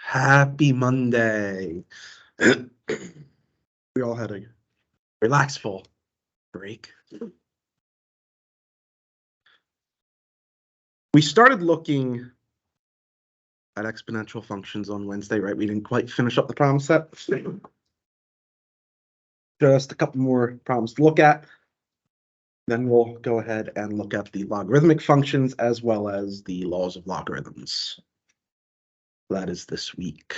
Happy Monday. We all had a relaxful break. We started looking at exponential functions on Wednesday, right? We didn't quite finish up the problem set. Just a couple more problems to look at. Then we'll go ahead and look at the logarithmic functions as well as the laws of logarithms. That is this week.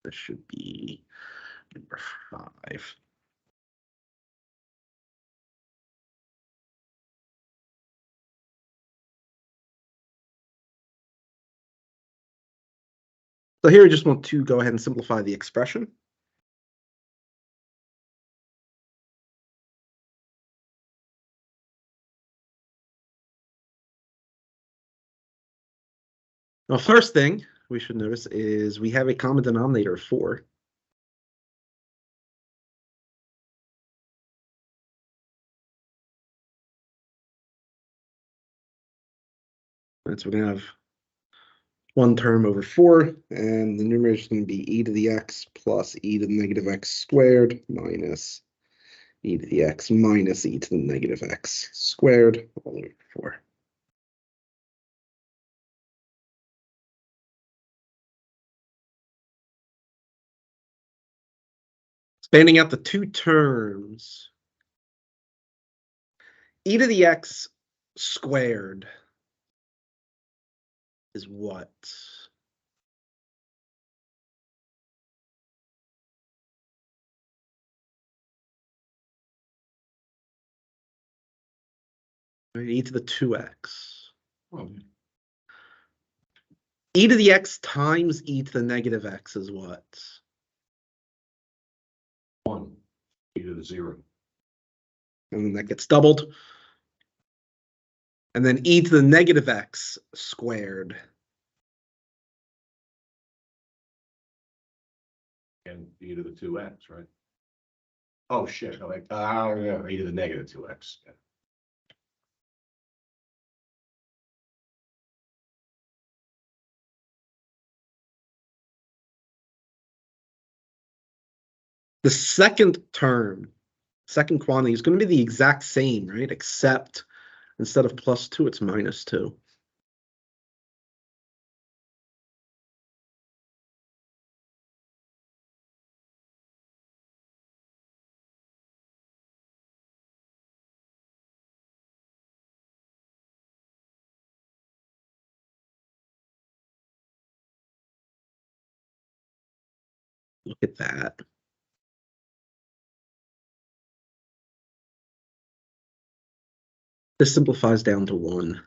This should be number 5. So here we just want to go ahead and simplify the expression. Well, first thing we should notice is we have a common denominator of 4. And so we're going to have one term over 4, and the numerator is going to be e to the x plus e to the negative x squared minus e to the x minus e to the negative x squared all over 4. Expanding out the two terms, e to the x squared is what? E to the 2x. E to the x times e to the negative x is what? 1, e to the 0. And then that gets doubled. And then e to the negative x squared. And e to the 2x, right? Oh, shit. Yeah, e to the negative 2x. Yeah. The second term, second quantity, is going to be the exact same, right? Except instead of plus 2, it's minus 2. Look at that. This simplifies down to 1.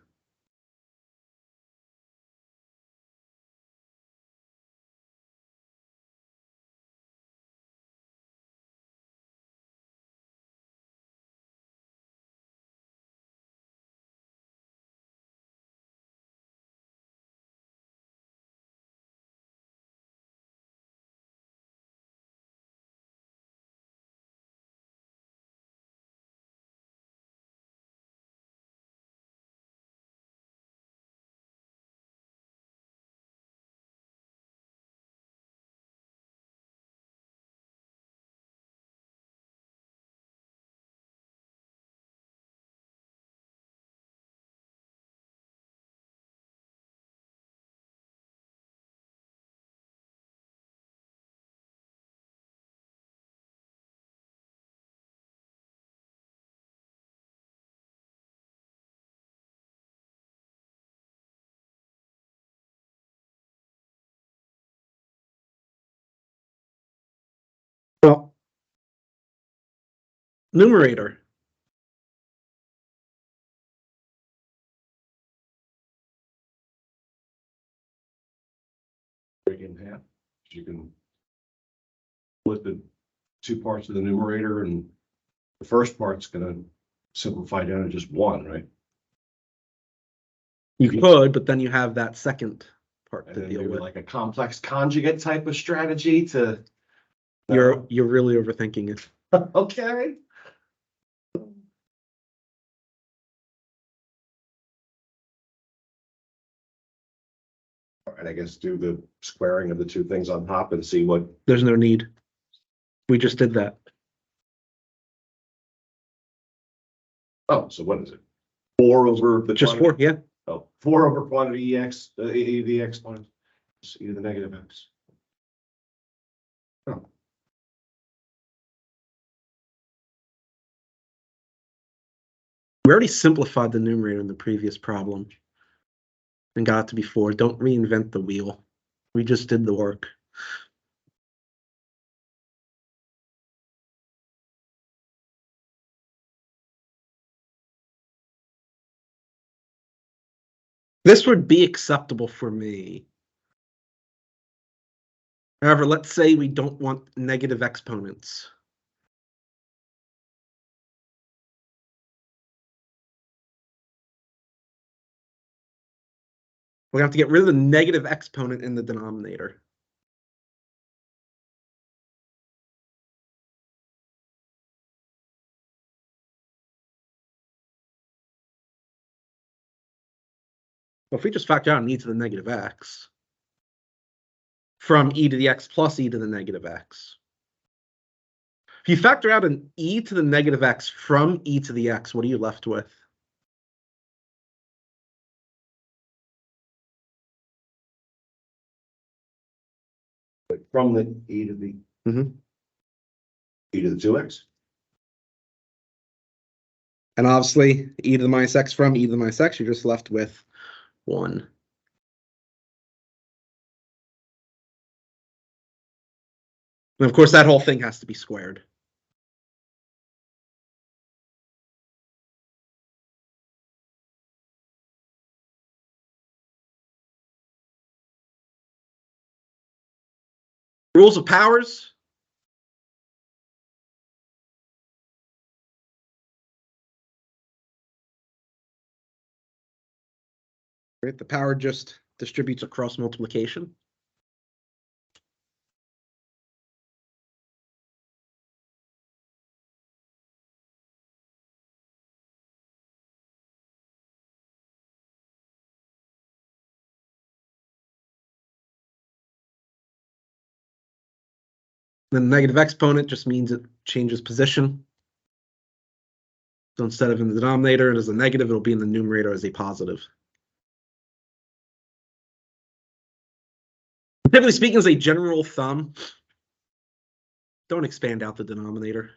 Well, numerator. Break it in half. You can split the two parts of the numerator, and the first part's going to simplify down to just 1, right? You could, but then you have that second part And to then deal maybe with. like a complex conjugate type of strategy to. You're really overthinking it. Okay. And I guess do the squaring of the two things on top and see what, There's no need. We just did that. oh, so what is it? 4 over the. Just quantity- 4, yeah. Oh, 4 over quantity x, e to the x times e to the negative x. Oh, We already simplified the numerator in the previous problem and got it to be 4. Don't reinvent the wheel. We just did the work. This would be acceptable for me. However, let's say we don't want negative exponents. We're going to have to get rid of the negative exponent in the denominator. Well, if we just factor out an e to the negative x from e to the x plus e to the negative x. If you factor out an e to the negative x from e to the x, what are you left with? but from the e to the e to the 2x. And obviously, e to the minus x from e to the minus x, you're just left with 1. And of course, that whole thing has to be squared. Rules of powers. Right, the power just distributes across multiplication. The negative exponent just means it changes position. So instead of in the denominator as a negative, it'll be in the numerator as a positive. Typically speaking, as a general thumb, don't expand out the denominator.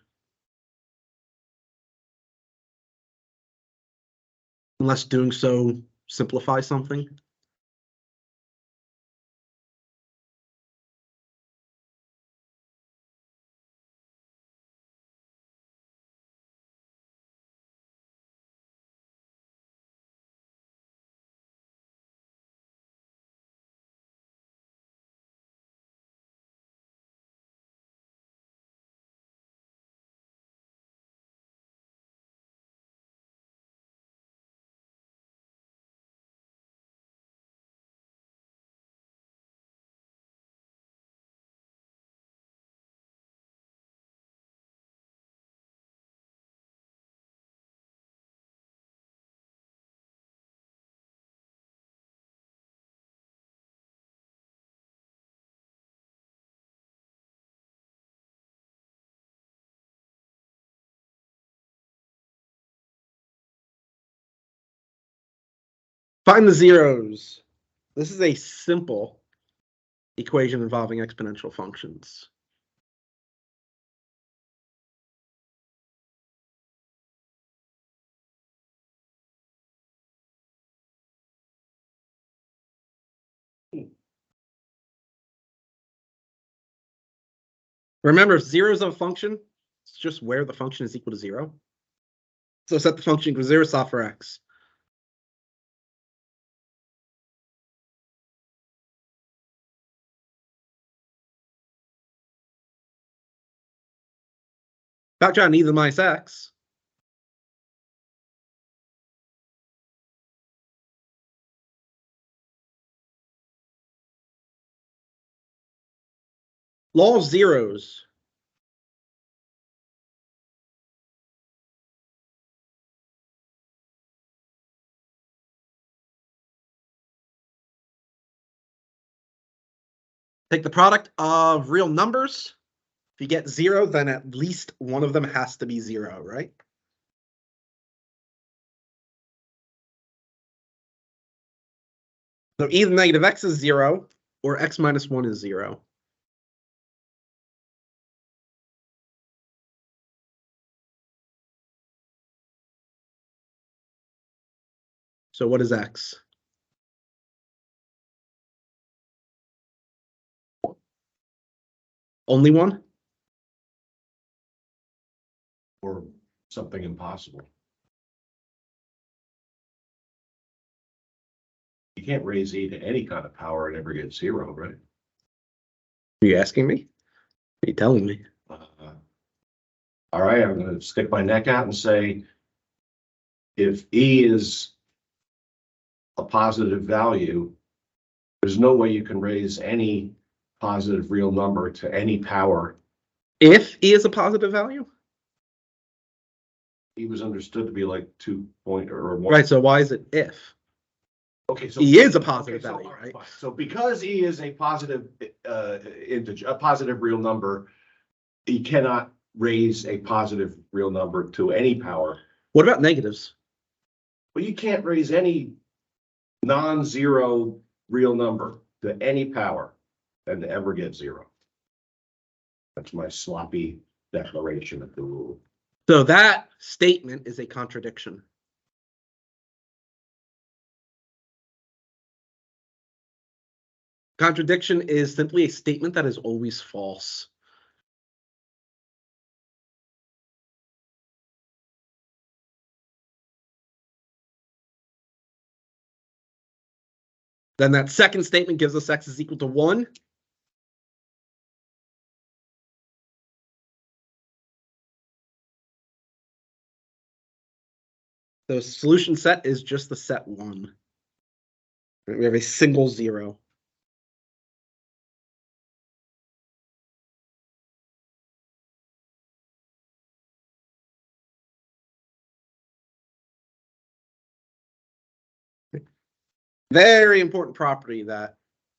Unless doing so simplifies something. Find the zeros. This is a simple equation involving exponential functions. Remember, if 0 is a function, it's just where the function is equal to 0. So set the function equal to 0, solve for x. Factor out e to the minus x. Law of zeros. Take the product of real numbers. If you get 0, then at least one of them has to be 0, right? So either negative x is 0 or x minus 1 is 0. So what is x? Only 1? Or something impossible. You can't raise e to any kind of power and ever get 0, right? Are you asking me? Are you telling me? All right, I'm going to stick my neck out and say, if e is a positive value, there's no way you can raise any positive real number to any power. If e is a positive value? E was understood to be like 2 point or 1. Right, so why is it if? Okay, so E is a positive value, right? Fine. So because e is a positive integer, a positive real number, you cannot raise a positive real number to any power. What about negatives? Well, you can't raise any non-zero real number to any power and ever get 0. That's my sloppy declaration of the rule. So that statement is a contradiction. Contradiction is simply a statement that is always false. Then that second statement gives us x is equal to 1. The solution set is just the set 1. We have a single 0. Very important property that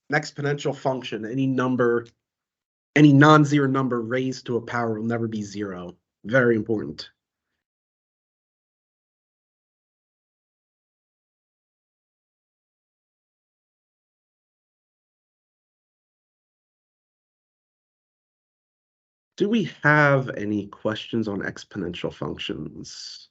an exponential function, any number, any non-zero number raised to a power will never be 0. Very important. Do we have any questions on exponential functions?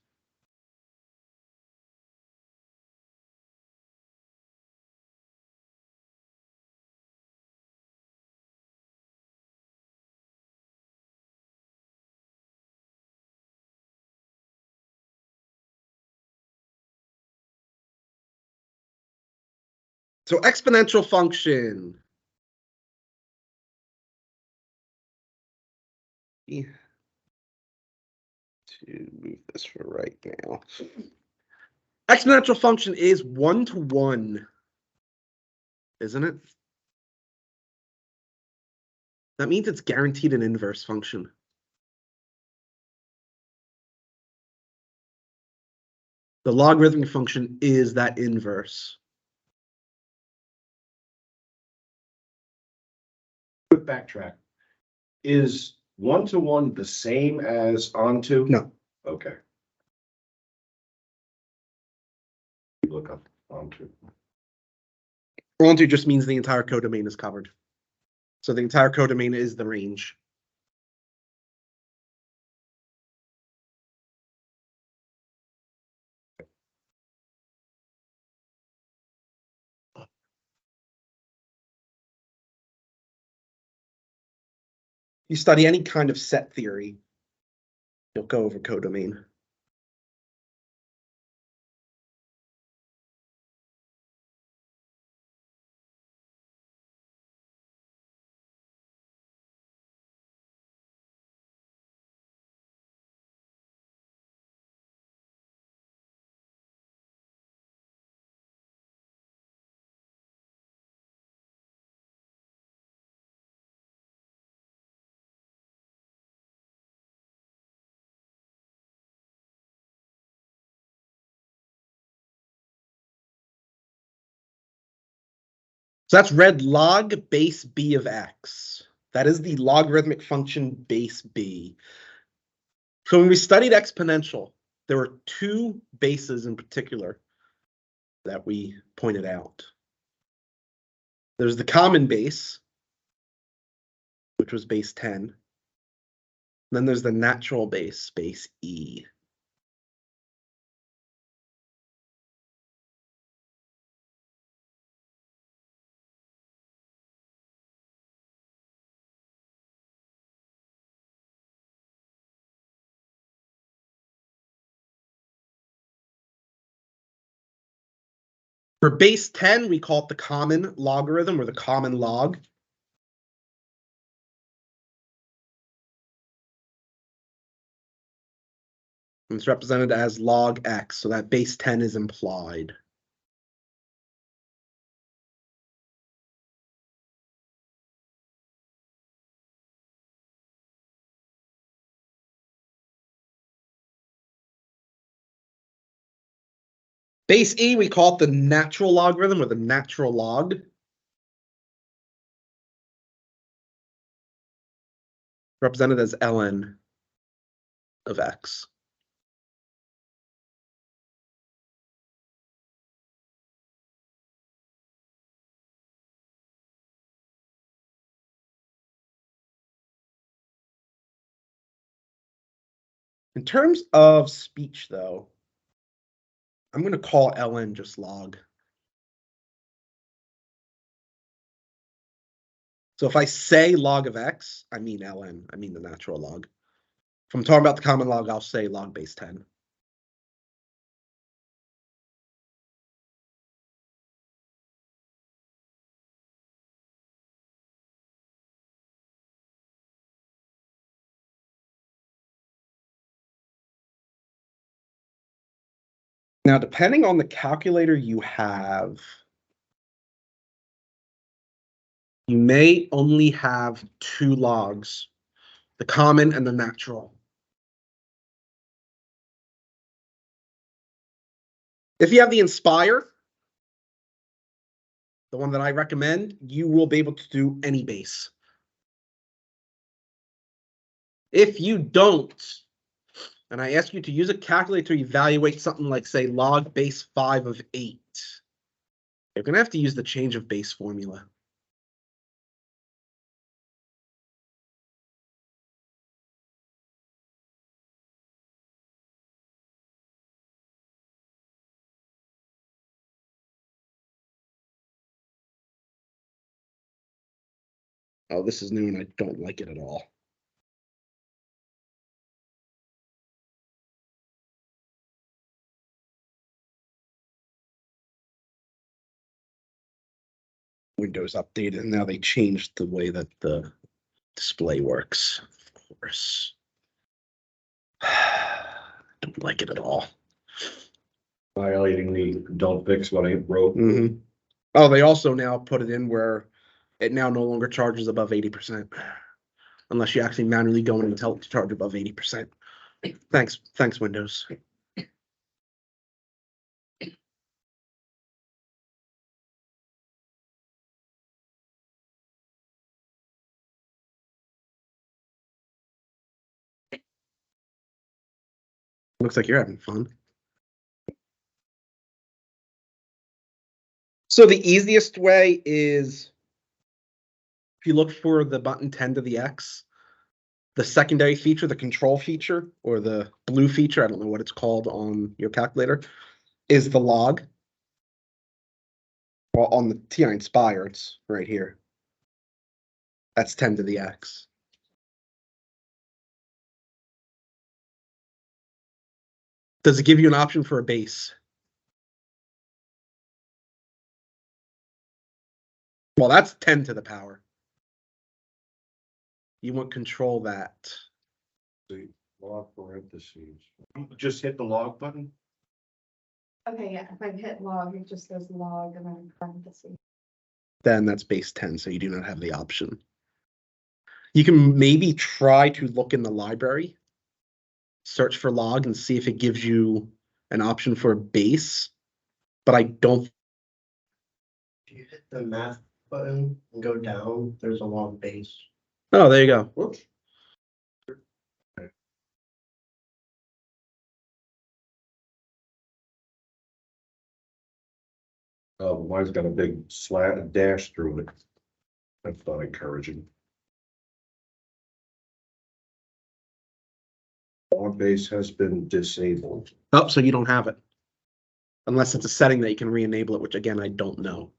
So exponential function. To move this for right now. Exponential function is 1-to-1, isn't it? That means it's guaranteed an inverse function. The logarithmic function is that inverse. Quick backtrack. Is 1-to-1 the same as onto? No. Okay. Look up onto. Onto just means the entire codomain is covered. So the entire codomain is the range. You study any kind of set theory, you'll go over codomain. So that's read log base b of x. That is the logarithmic function base b. So when we studied exponential, there were two bases in particular that we pointed out. There's the common base, which was base 10. Then there's the natural base, base e. For base 10, we call it the common logarithm or the common log. And it's represented as log x, so that base 10 is implied. Base e, we call it the natural logarithm or the natural log. Represented as ln of x. In terms of speech, though, I'm going to call ln just log. So if I say log of x, I mean ln, I mean the natural log. If I'm talking about the common log, I'll say log base 10. Now, depending on the calculator you have, you may only have two logs, the common and the natural. If you have the Inspire, the one that I recommend, you will be able to do any base. If you don't, and I ask you to use a calculator to evaluate something like, say, log base 5 of 8, you're going to have to use the change of base formula. Oh, this is new and I don't like it at all. Windows updated and now they changed the way that the display works, of course. Don't like it at all. Violating the don't fix what ain't broke. Mm-hmm. Oh, they also now put it in where it now no longer charges above 80%. Unless you actually manually go in and tell it to charge above 80%. Thanks, Windows. Looks like you're having fun. So the easiest way is if you look for the button 10 to the X, the secondary feature, the control feature, or the blue feature, I don't know what it's called on your calculator, is the log. Well, on the TI Inspire, it's right here. That's 10 to the X. Does it give you an option for a base? Well, that's 10 to the power. You want control that. The log parentheses. Just hit the log button. Okay, yeah, if I hit log, it just says log and then parentheses. Then that's base 10, so you do not have the option. You can maybe try to look in the library, search for log, and see if it gives you an option for a base, but I don't. If you hit the math button and go down, there's a log base. Oh, there you go. Whoops. Oh, mine's got a big slat dash through it. That's not encouraging. Log base has been disabled. Oh, so you don't have it. Unless it's a setting that you can re-enable it, which again, I don't know.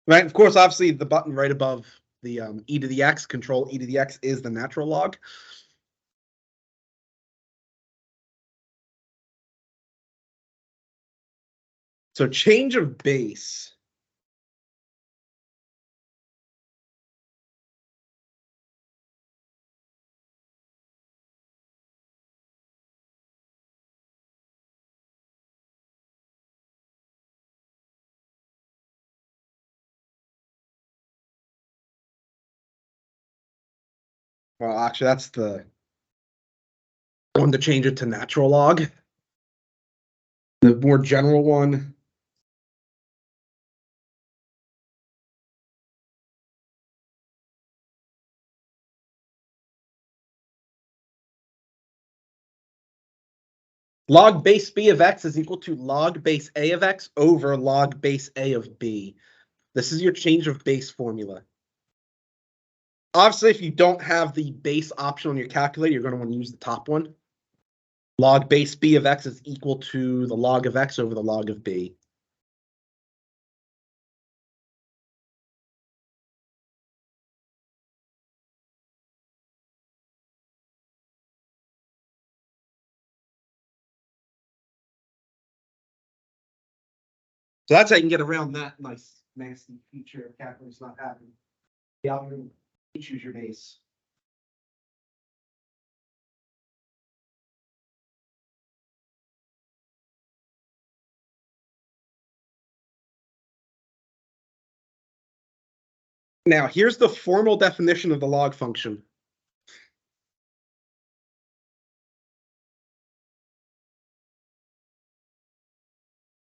Right, of course, obviously the button right above the e to the x, control e to the x is the natural log. So change of base. Well, actually, that's the one to change it to natural log. The more general one. Log base b of x is equal to log base a of x over log base a of b. This is your change of base formula. Obviously, if you don't have the base option on your calculator, you're going to want to use the top one. Log base b of x is equal to the log of x over the log of b. So that's how you can get around that nice, nasty feature of calculus not having the algorithm. You choose your base. Now, here's the formal definition of the log function.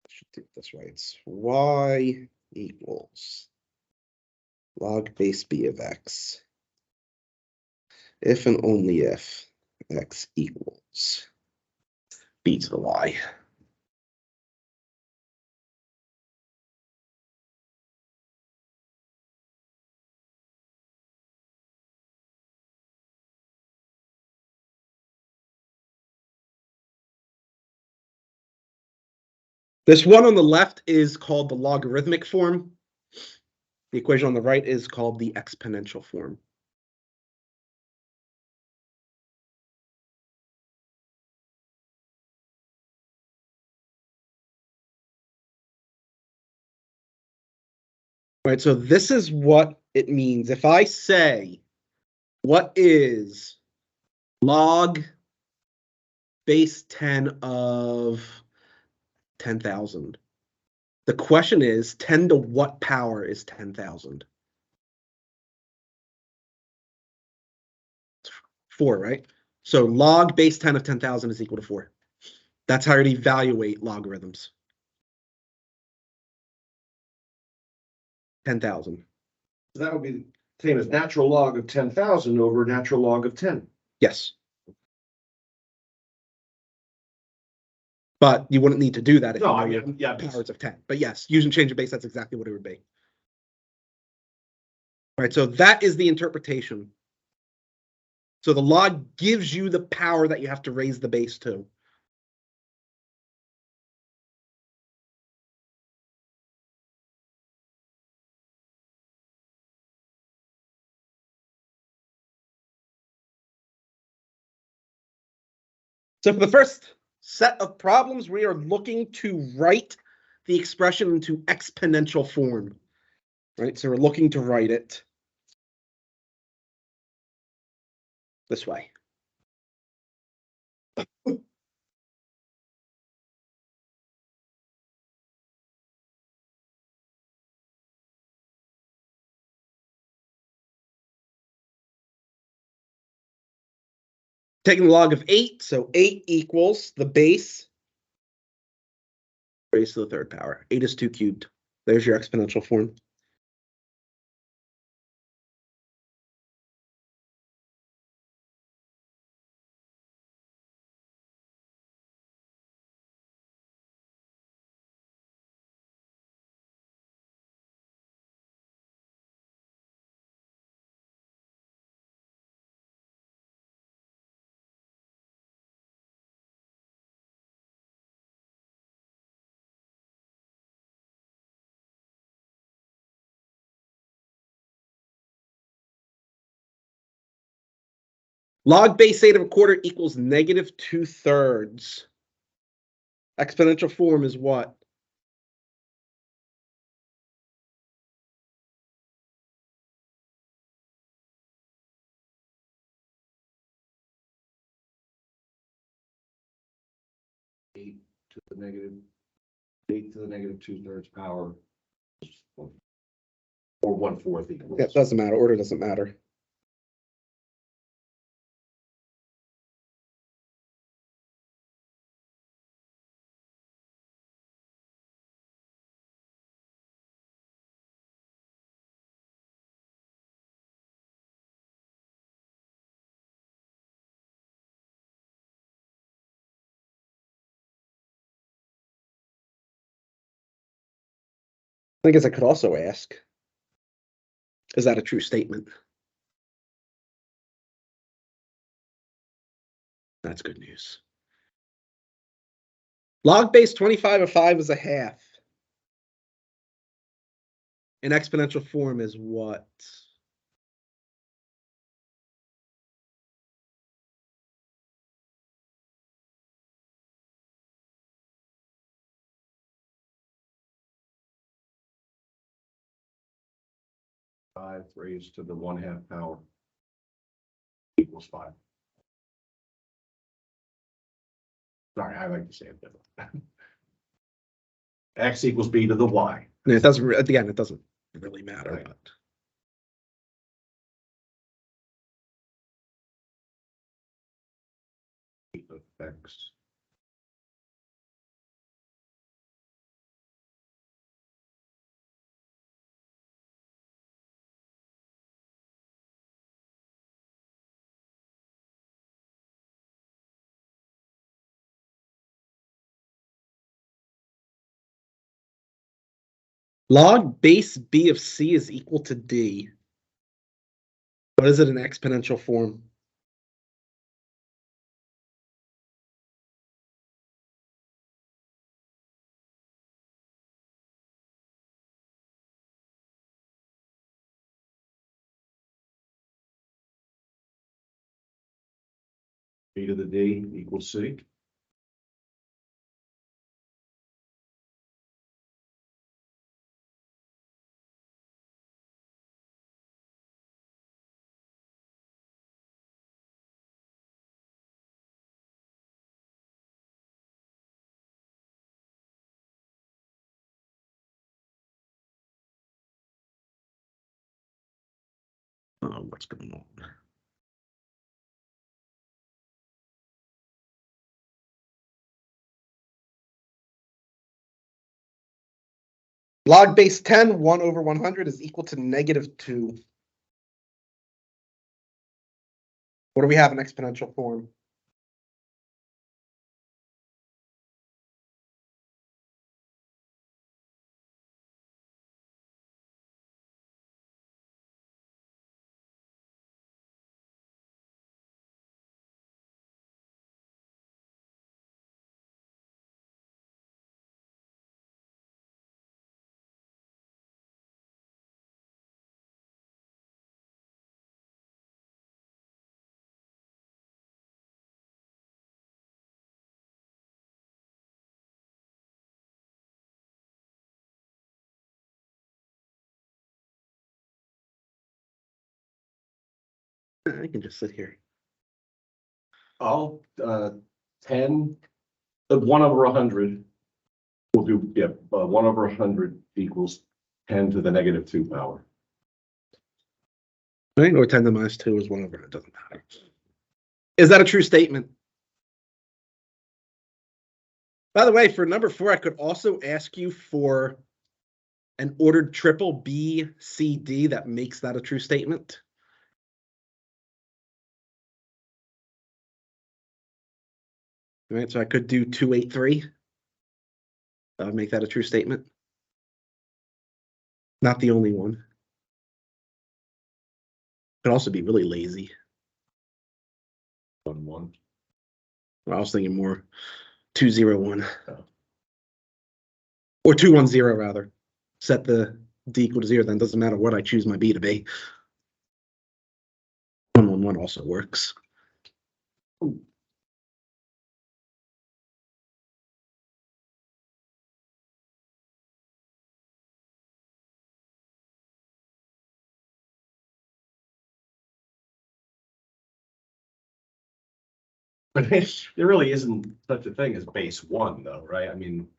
I should do it this way. It's y equals log base b of x if and only if x equals b to the y. This one on the left is called the logarithmic form. The equation on the right is called the exponential form. Right, so this is what it means. If I say, what is log base 10 of 10,000? The question is 10 to what power is 10,000? 4, right? So log base 10 of 10,000 is equal to 4. That's how you evaluate logarithms. 10,000. So that would be the same as natural log of 10,000 over natural log of 10. Yes. But you wouldn't need to do that if No, you know I your mean, yeah, powers of 10. But yes, using change of base, that's exactly what it would be. All right, so that is the interpretation. So the log gives you the power that you have to raise the base to. So for the first set of problems, we are looking to write the expression into exponential form. Right, so we're looking to write it this way. taking the log of 8, so 8 equals the base raised to the third power. 8 is 2 cubed. There's your exponential form. Log base 8 of a quarter equals negative 2/3. Exponential form is what? Eight to the negative 2/3 power. Or 1/4 equals. Yeah, it doesn't matter. Order doesn't matter. I guess I could also ask, is that a true statement? That's good news. Log base 25 of 5 is a half. An exponential form is what? Five raised to the 1/2 power equals 5. Sorry, I like to say it different. X equals B to the Y. And it doesn't, again, it doesn't really matter. Right. But X. log base B of C is equal to D. What is it in exponential form? B to the D equals C. Oh, what's going on? Log base 10, 1 over 100 is equal to negative 2. What do we have in exponential form? I can just sit here. I'll 10, 1 over 100. We'll do, 1 over 100 equals 10 to the negative 2 power. Right? Or 10 to the minus 2 is 1 over, it doesn't matter. Is that a true statement? By the way, for number 4, I could also ask you for an ordered triple B, C, D that makes that a true statement. All right, so I could do 2, 8, 3. That would make that a true statement. Not the only one. Could also be really lazy. 1, 1. I was thinking more 2, 0, 1. Oh. Or 2, 1, 0 rather. Set the D equal to 0, then it doesn't matter what I choose my B to be. 1, 1, 1 also works. But there really isn't such a thing as base 1, though, right? I mean,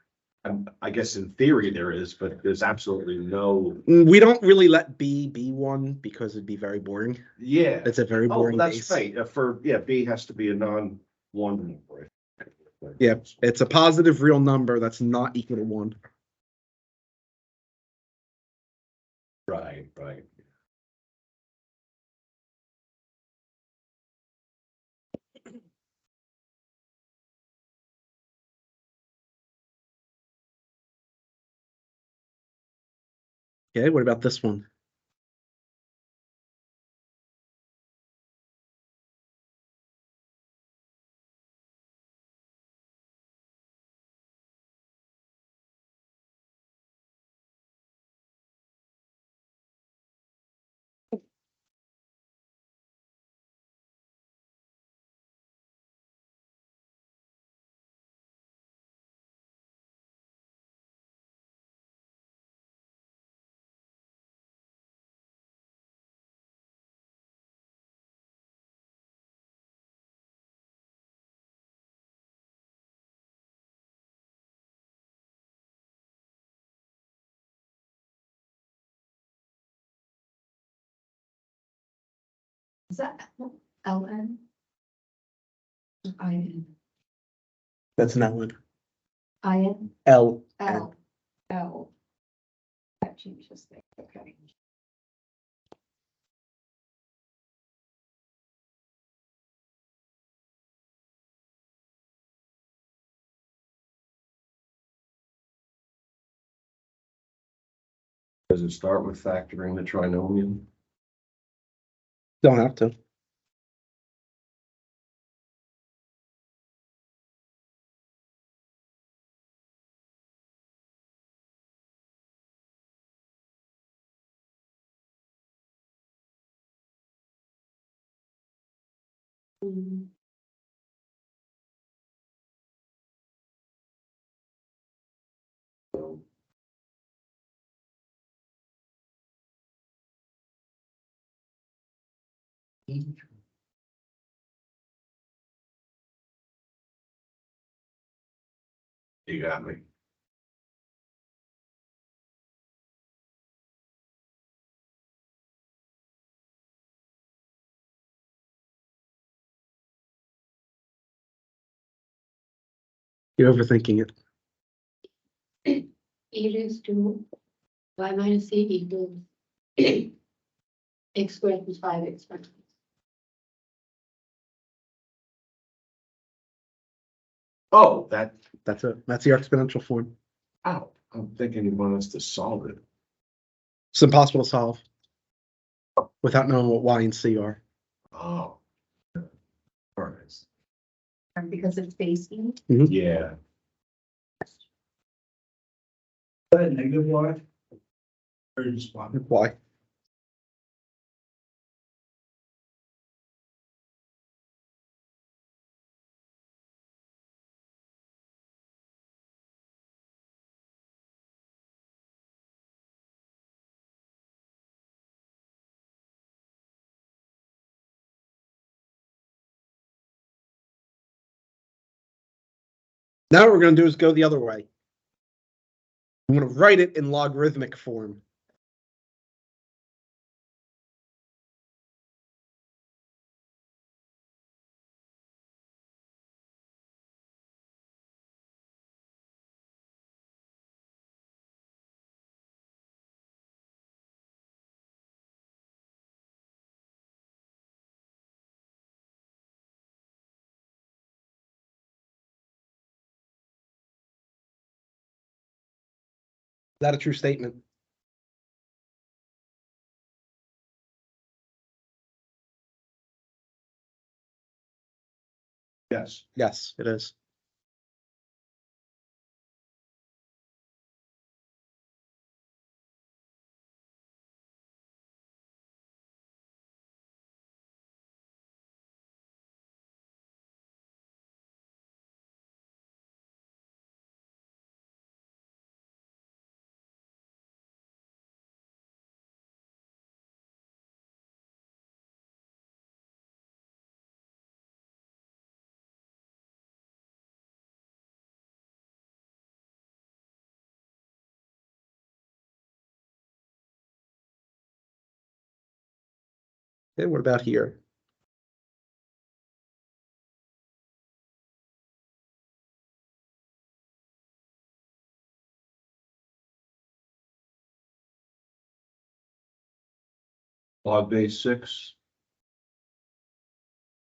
I guess in theory there is, but there's absolutely no. We don't really let B be 1 because it'd be very boring. Yeah. It's a very Oh, boring that's base. right. B has to be a non-1 number. Yeah, it's a positive real number that's not equal to 1. Right, right. Okay, what about this one? Is that LN? IN, That's not one. IN, L. L, L. That changes things, okay. Does it start with factoring the trinomial? Don't have to. So, you got me. You're overthinking it. E raised to y minus c equals x squared plus 5x minus. Oh, That's it. That's the exponential form. oh, I'm thinking you want us to solve it. It's impossible to solve without knowing what Y and C are. Oh. All right. Because it's base E. Yeah. That negative Y? Or just one? Y. Now what we're going to do is go the other way. I'm going to write it in logarithmic form. that a true statement? Yes. Yes, it is. Okay, what about here? Log base 6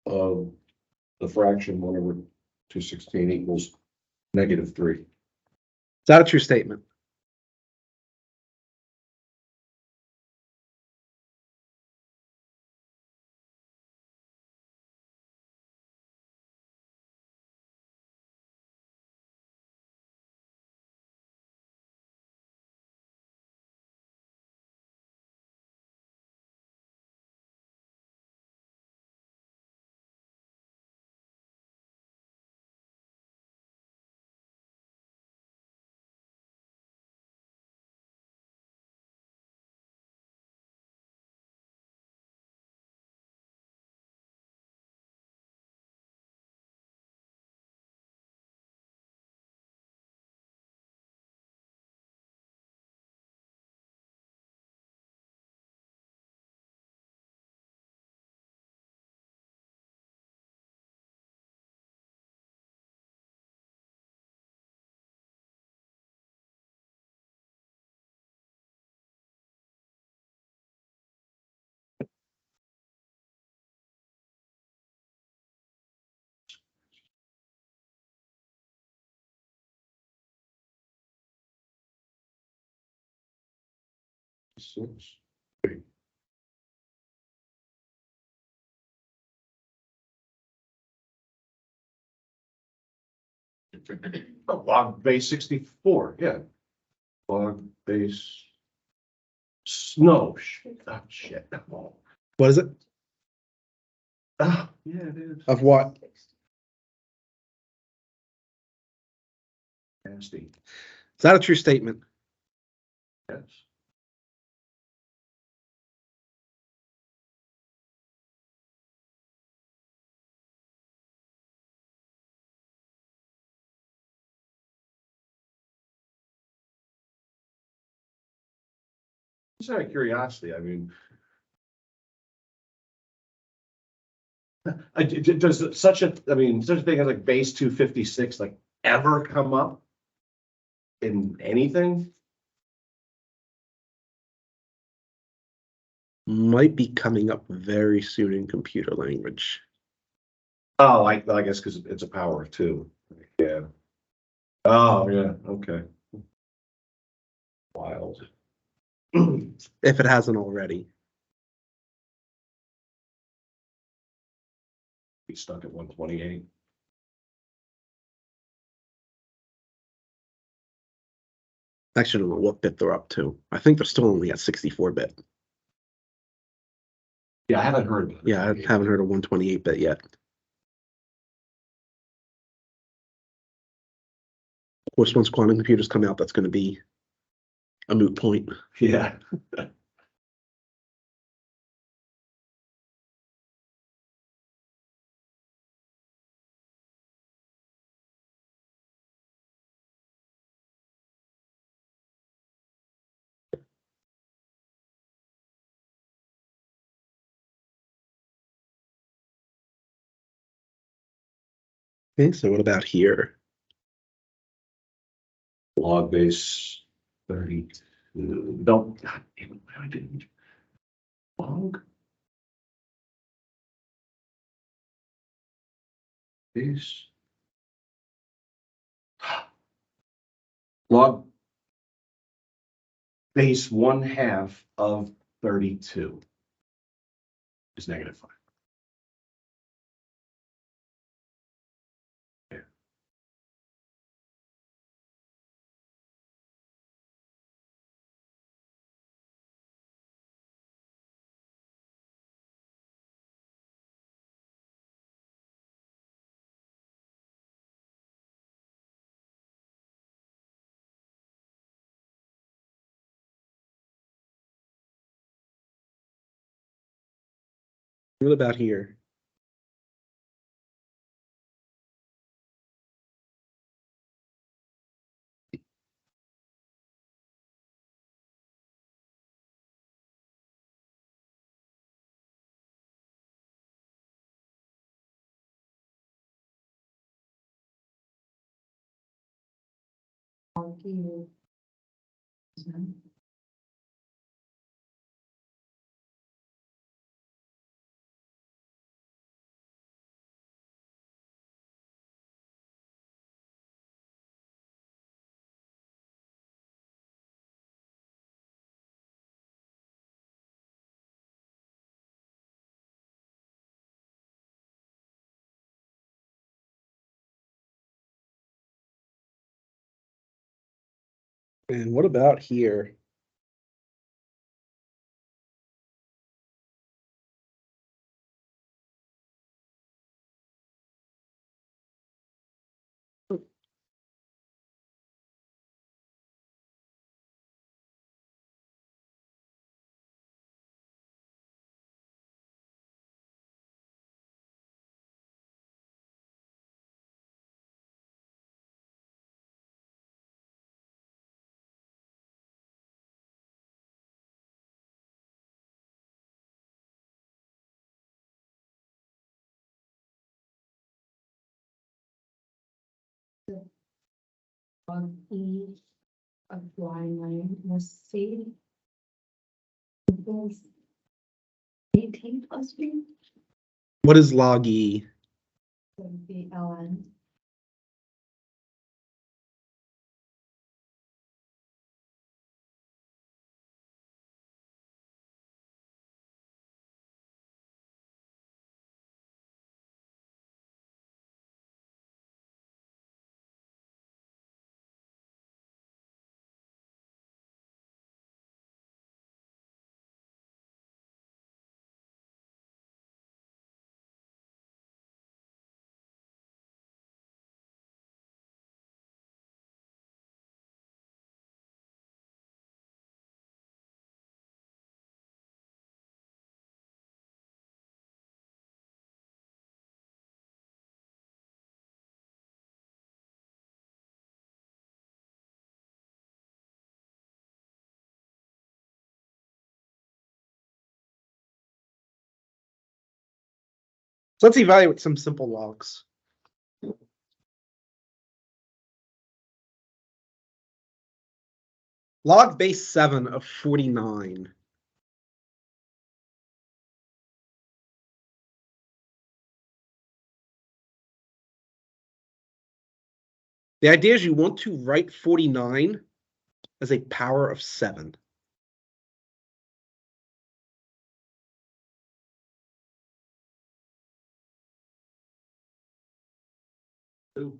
of the fraction 1/216 equals -3. Is that a true statement? Six. Oh, log base 64, yeah. Log base. No, shit, oh, shit. What is it? Ah, yeah, it is. Of what? Nasty, Is that a true statement? yes. Just out of curiosity, I mean. Does such a, I mean, such a thing as like base 256 like ever come up? In anything? Might be coming up very soon in computer language. Oh, I guess because it's a power of 2. Yeah. Oh, yeah, okay. Wild. If it hasn't already. Be stuck at 128. Actually, I don't know what bit they're up to. I think they're still only at 64-bit. Yeah, I haven't heard of it. Yeah, I haven't heard of 128-bit yet. Of course, once quantum computers come out, that's going to be a moot point. Yeah. Okay, so what about here? Log base 32. No, God damn it, I didn't. Log base. Log base 1/2 of 32 is -5. Yeah. What about here? Argue. And what about here? Log E of y minus C equals 18 plus B, What is log E? so it'd be ln. So let's evaluate some simple logs. Log base 7 of 49. The idea is you want to write 49 as a power of 7. Ooh.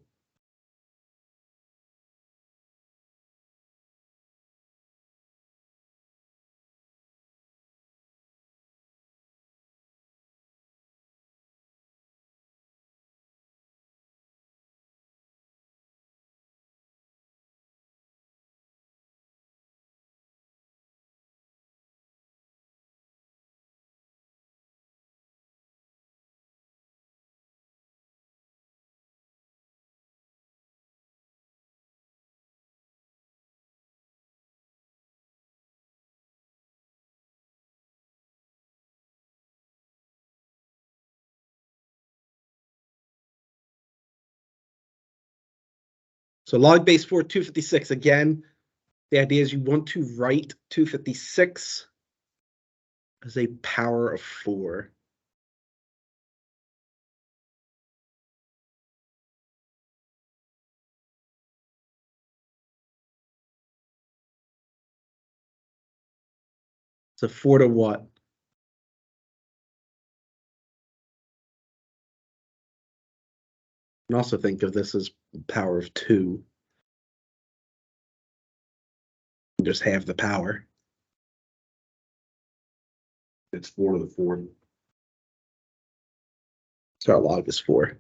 So log base 4, 256. Again, the idea is you want to write 256 as a power of 4. So 4 to what? And also think of this as power of 2. Just have the power. It's 4 to the 4th. So our log is 4.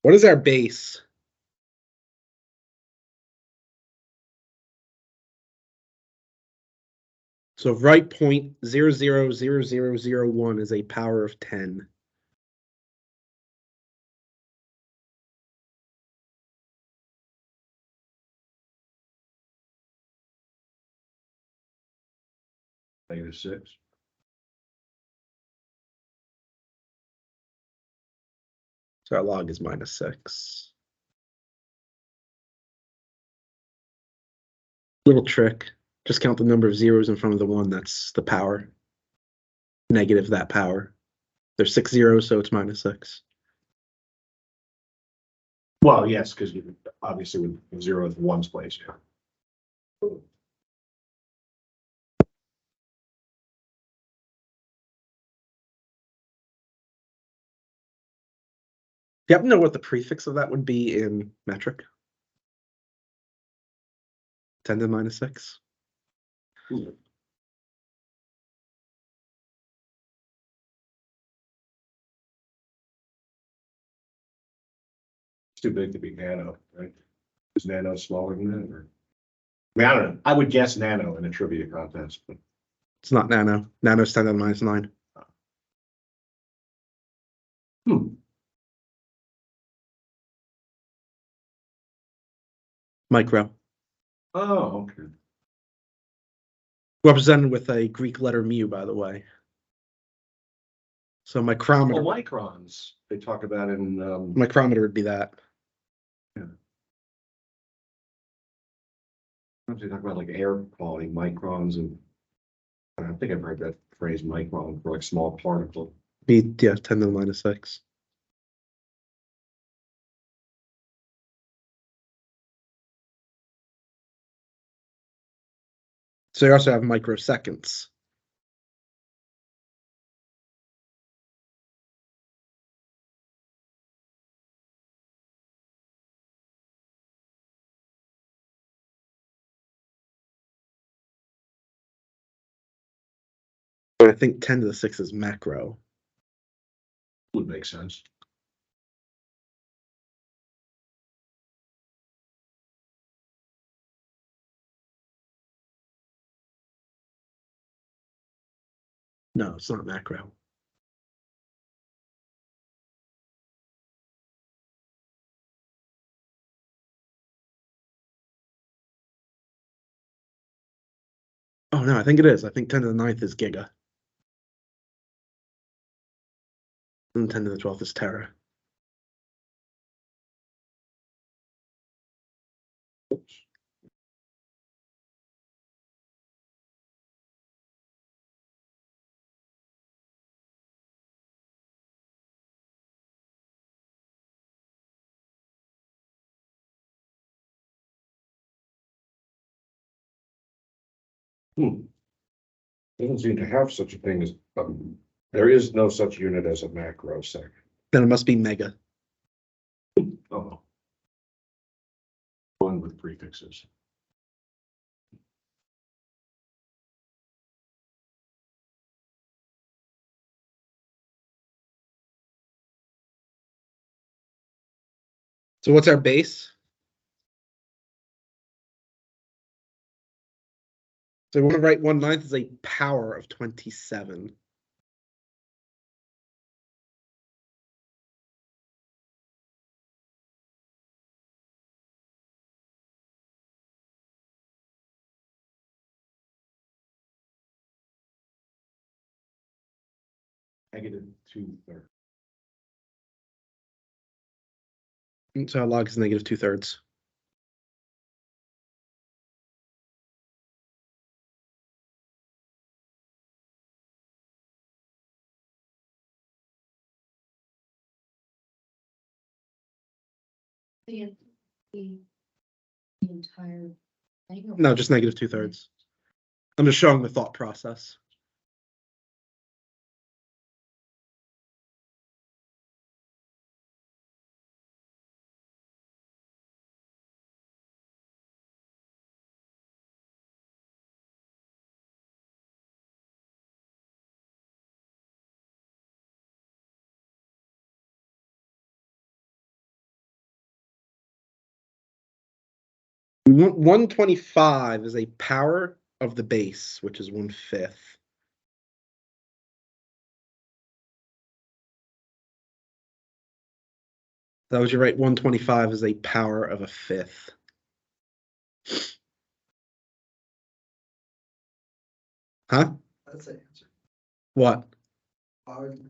What is our base? So right point 0.000001 is a power of 10. -6. So our log is -6. Little trick. Just count the number of zeros in front of the 1. That's the power. Negative that power. There's 6 zeros, so it's -6. Well, yes, because you obviously with 0 is 1's place, yeah. Do you happen to know what the prefix of that would be in metric? 10 to the -6. It's too big to be nano, right? Is nano smaller than that, or? I mean, I don't know. I would guess nano in a trivia contest, but It's not nano. Nano's 10 to the -9. Micro. oh, okay. Represented with a Greek letter mu, by the way. So Well, micrometer. microns, they talk about in, Micrometer would be that. they talk about like air quality microns, and I think I've heard that phrase micron for like small particle. Be, yeah, 10 to the -6. So you also have microseconds. But I think 10 to the 6 is macro. Would make sense. No, it's not macro. Oh no, I think it is. I think 10 to the 9th is giga. And 10 to the 12th is tera. Oops. Doesn't seem to have such a thing as, there is no such unit as a macrosecond. Then it must be mega. Oh. One with prefixes. So what's our base? So we want to write 1/9 as a power of 27. -2/3. So log is negative 2/3. The, the the entire thing. or- No, just negative 2/3. I'm just showing the thought process. We want 125 is a power of the base, which is 1/5. That was your right. 125 is a power of a fifth. Huh? That's the answer. What? Five.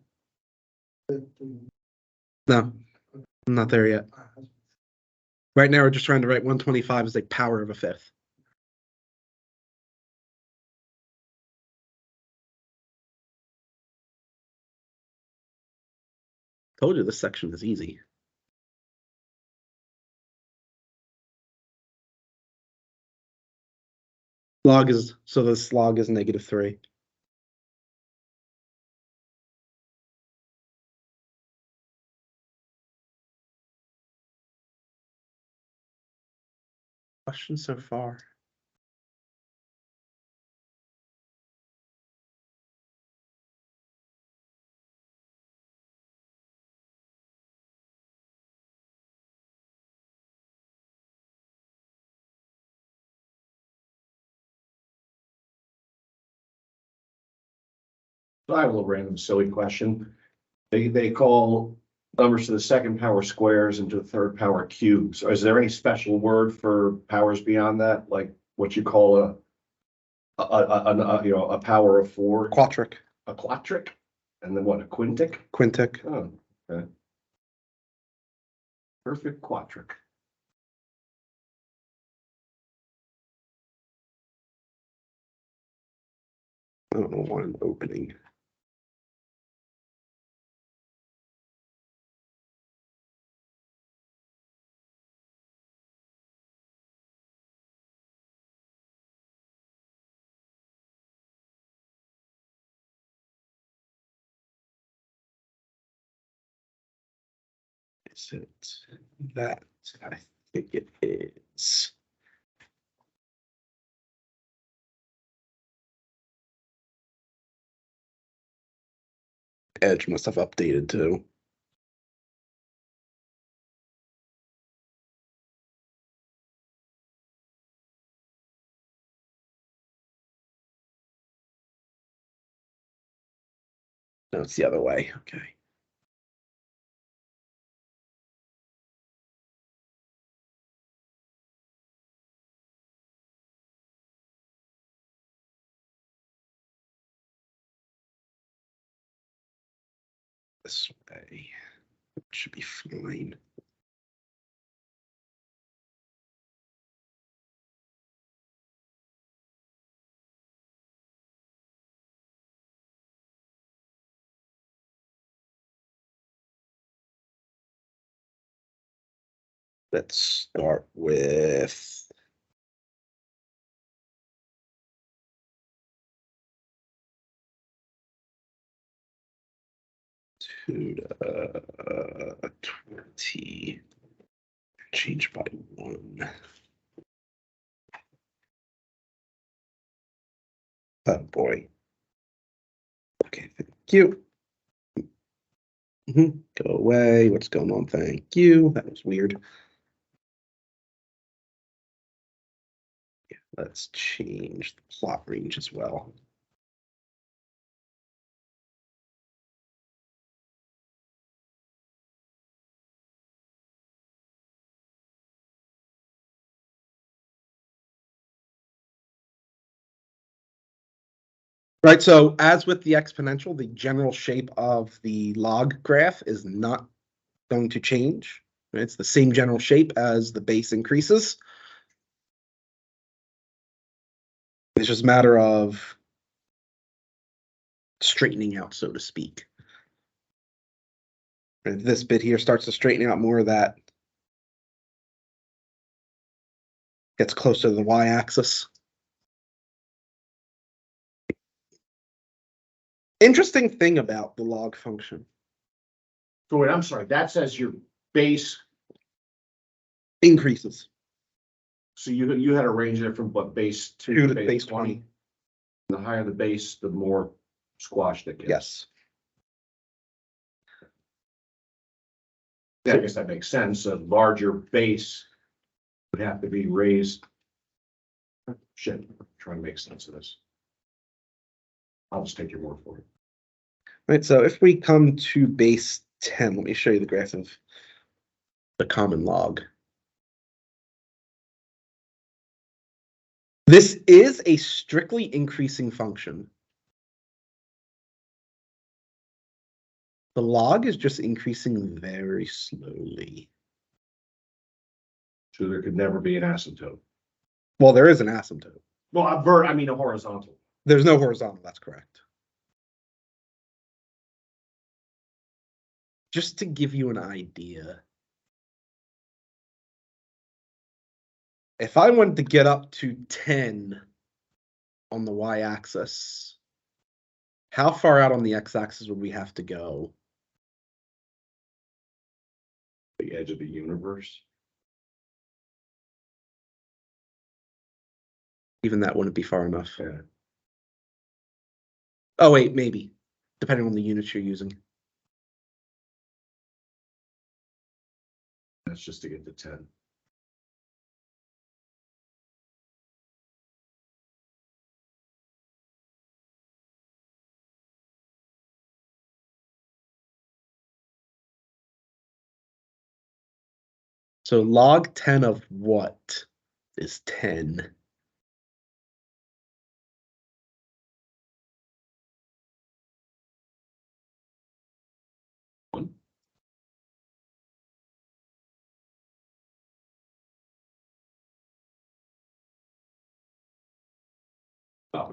No, I'm not there yet. Right now, we're just trying to write 125 as a power of a fifth. Told you this section is easy. Log is, so this log is -3. Question so far. So I have a little random silly question. They call numbers to the second power squares and to the third power cubes. So is there any special word for powers beyond that? Like what you call a power of 4? Quatric, A quatric? And then what, a quintic? quintic. Oh, okay. Perfect quatric. I don't know why I'm opening. Is it that? I think it is. Edge must have updated too. No, it's the other way. Okay. This way. It should be fine. Let's start with two to 20. Change by 1. Oh boy. Okay, thank you. Go away. What's going on? Thank you. That was weird. Yeah, let's change the plot range as well. Right, so as with the exponential, the general shape of the log graph is not going to change. Right? It's the same general shape as the base increases. It's just a matter of straightening out, so to speak. Right, this bit here starts to straighten out more, that gets closer to the y-axis. Interesting thing about the log function. So wait, I'm sorry, that says your base, Increases. so you had a range there from what, base 2 2 to to base 20. The higher the base, the more squashed it gets. Yes. Yeah, I guess that makes sense. A larger base would have to be raised. Shit, I'm trying to make sense of this. I'll just take your word for it. Right, so if we come to base 10, let me show you the graph of the common log. This is a strictly increasing function. The log is just increasing very slowly. So there could never be an asymptote. Well, there is an asymptote. Well, I mean a horizontal. There's no horizontal, that's correct. Just to give you an idea, if I wanted to get up to 10 on the y-axis, how far out on the x-axis would we have to go? The edge of the universe. Even that wouldn't be far enough. Yeah. Oh, wait, maybe, depending on the units you're using. That's just to get to 10. So log 10 of what is 10? One. I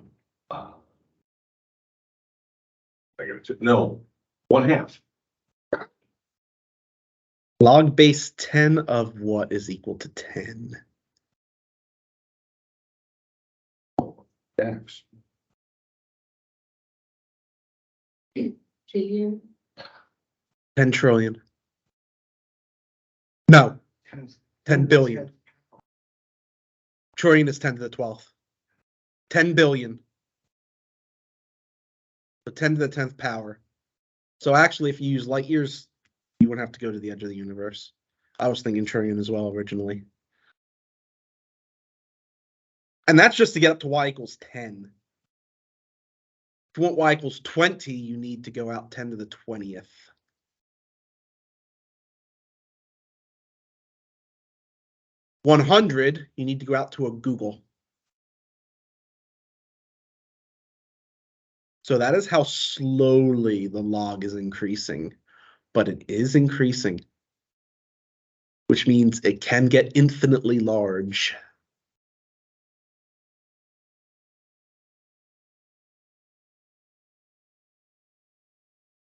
got it. No, 1/2. Log base 10 of what is equal to 10? X. Trillion. 10 trillion. No, 10 billion. Trillion is 10 to the 12th. 10 billion. So 10 to the 10th power. So actually, if you use light years, you wouldn't have to go to the edge of the universe. I was thinking trillion as well originally. And that's just to get up to y equals 10. If you want y equals 20, you need to go out 10 to the 20th. $100, you need to go out to a Google. So that is how slowly the log is increasing, but it is increasing, which means it can get infinitely large.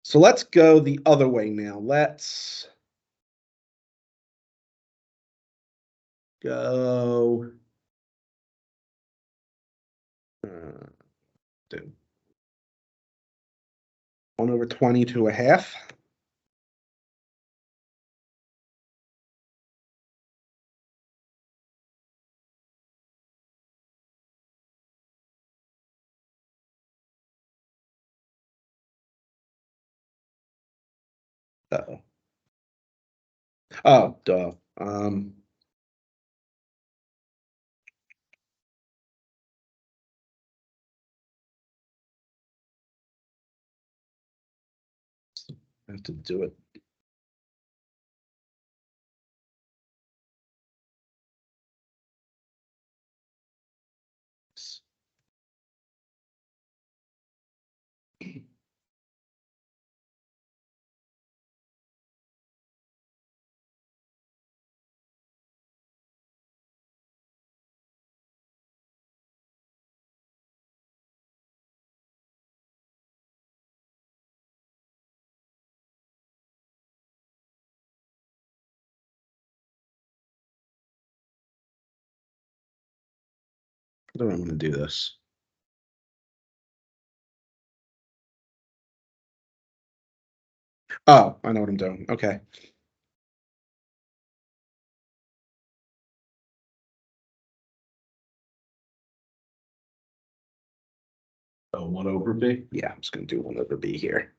So let's go the other way now. Let's go. Do 1/20 to a half. Uh-oh. Oh, duh. I have to do it. How do I want to do this? Oh, I know what I'm doing. Okay. So 1 over B. Yeah, I'm just gonna do 1 over B here.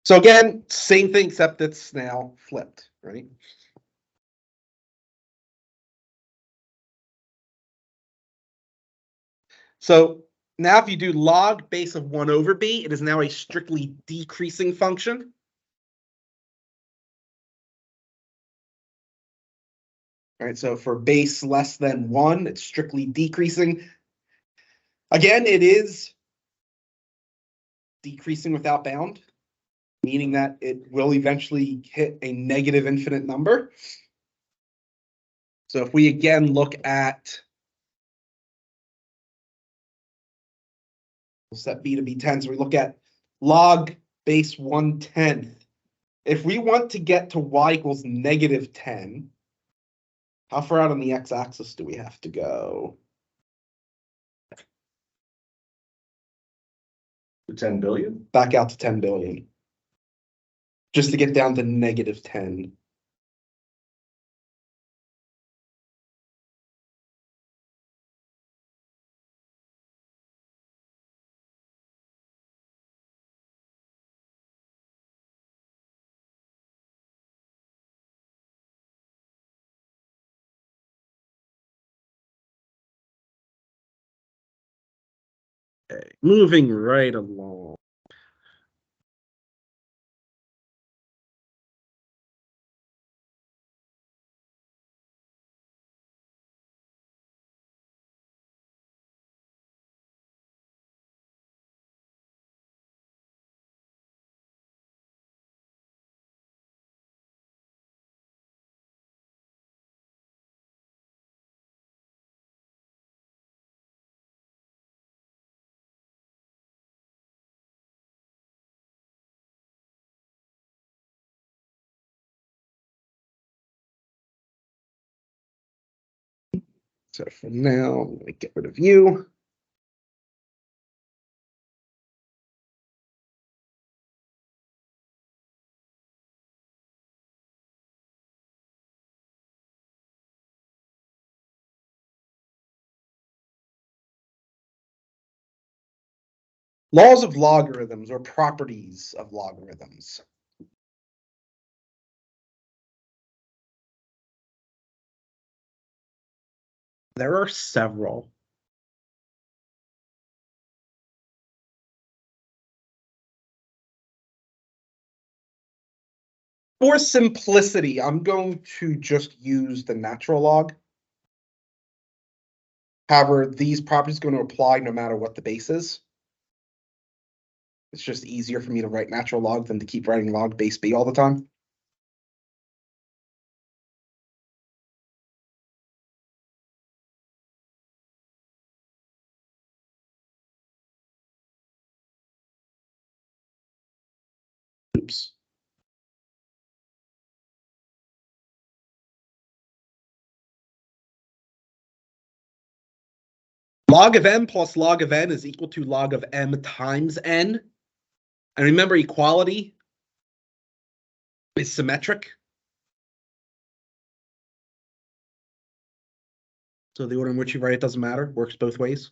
So again, same thing, except it's now flipped, right? So now if you do log base of 1 over B, it is now a strictly decreasing function. All right, so for base less than 1, it's strictly decreasing. Again, it is decreasing without bound, meaning that it will eventually hit a negative infinite number. So if we again look at, we'll set B to be 10, so we look at log base 1/10. If we want to get to y equals negative 10, how far out on the x-axis do we have to go? To 10 billion. Back out to 10 billion. Just to get down to negative 10. Okay, moving right along. So for now, I'm going to get rid of you. Laws of logarithms or properties of logarithms. There are several. For simplicity, I'm going to just use the natural log. However, these properties are going to apply no matter what the base is. It's just easier for me to write natural log than to keep writing log base B all the time. Oops. Log of m plus log of n is equal to log of m times n. And remember, equality is symmetric. So the order in which you write it doesn't matter, works both ways.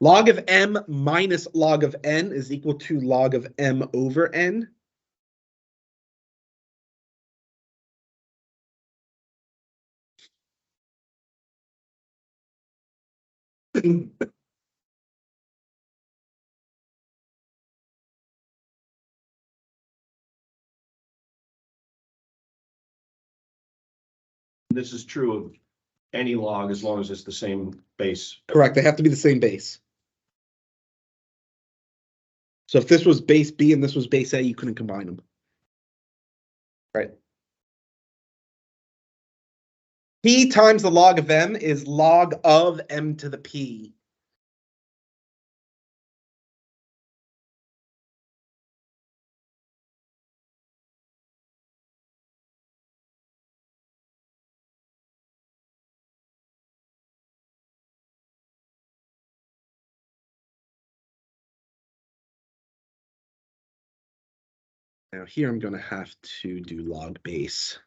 Log of m minus log of n is equal to log of m over n. This is true of any log as long as it's the same base. Correct, they have to be the same base. So if this was base B and this was base A, you couldn't combine them. Right. P times the log of m is log of m to the p. Now here I'm going to have to do log base.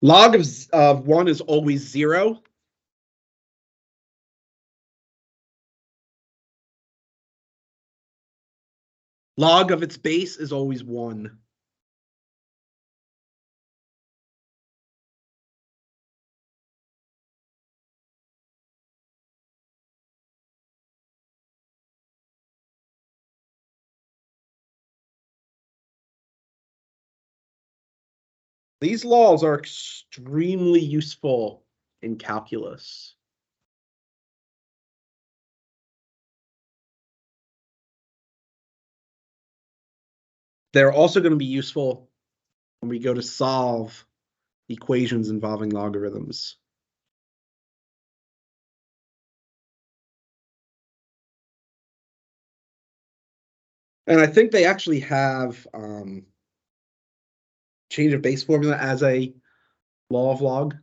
Log of 1 is always 0. Log of its base is always 1. These laws are extremely useful in calculus. They're also going to be useful when we go to solve equations involving logarithms. And I think they actually have change of base formula as a law of log. I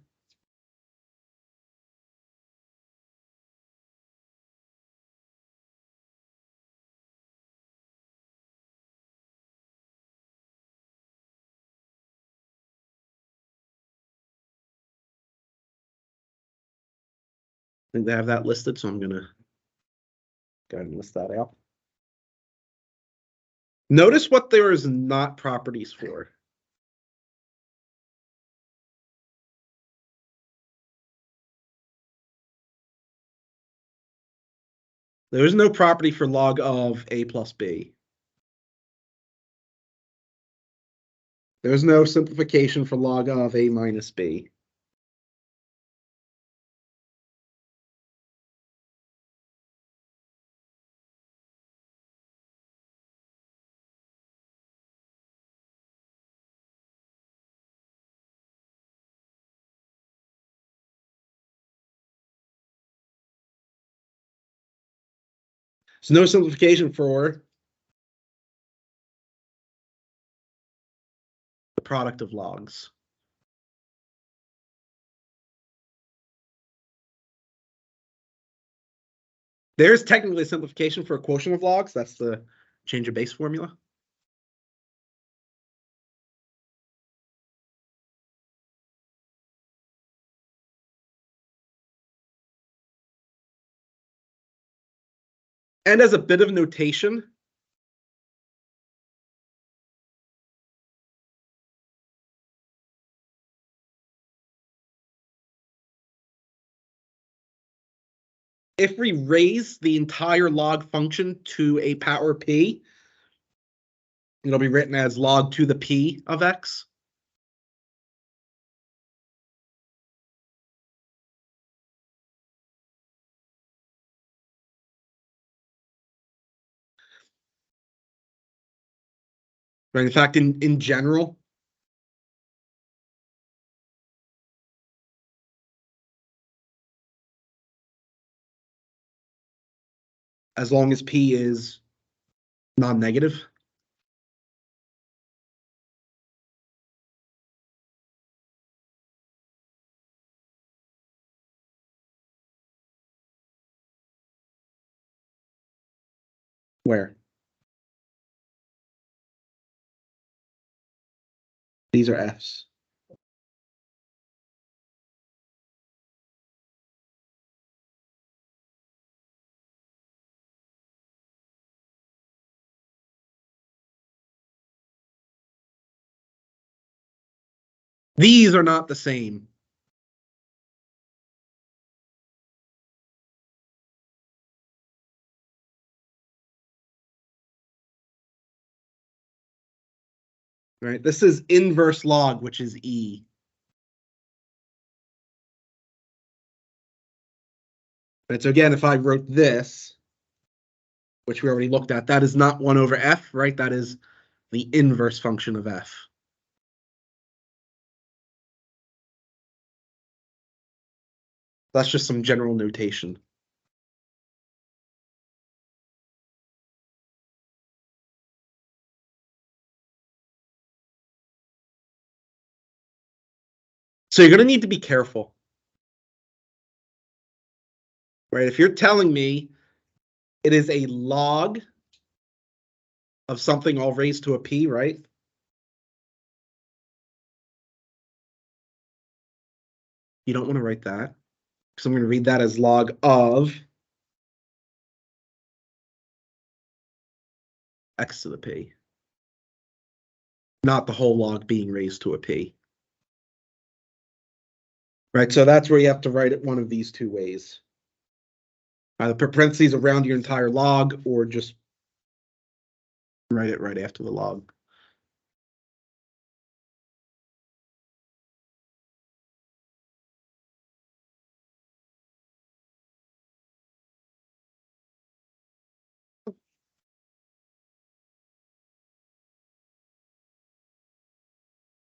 think they have that listed, so I'm going to go ahead and list that out. Notice what there is not properties for. There is no property for log of a plus b. There's no simplification for log of a minus b. There's no simplification for the product of logs. There's technically a simplification for a quotient of logs. That's the change of base formula. And as a bit of notation, if we raise the entire log function to a power p, it'll be written as log to the p of x. Right. In fact, in general, as long as p is non-negative. Where? These are f's. These are not the same. Right? This is inverse log, which is e. Right, so again, if I wrote this, which we already looked at, that is not 1 over f, right? That is the inverse function of f. That's just some general notation. So you're going to need to be careful. Right? If you're telling me it is a log of something all raised to a p, right? You don't want to write that. So I'm going to read that as log of x to the p. Not the whole log being raised to a p. Right, so that's where you have to write it one of these two ways. Either put parentheses around your entire log or just write it right after the log.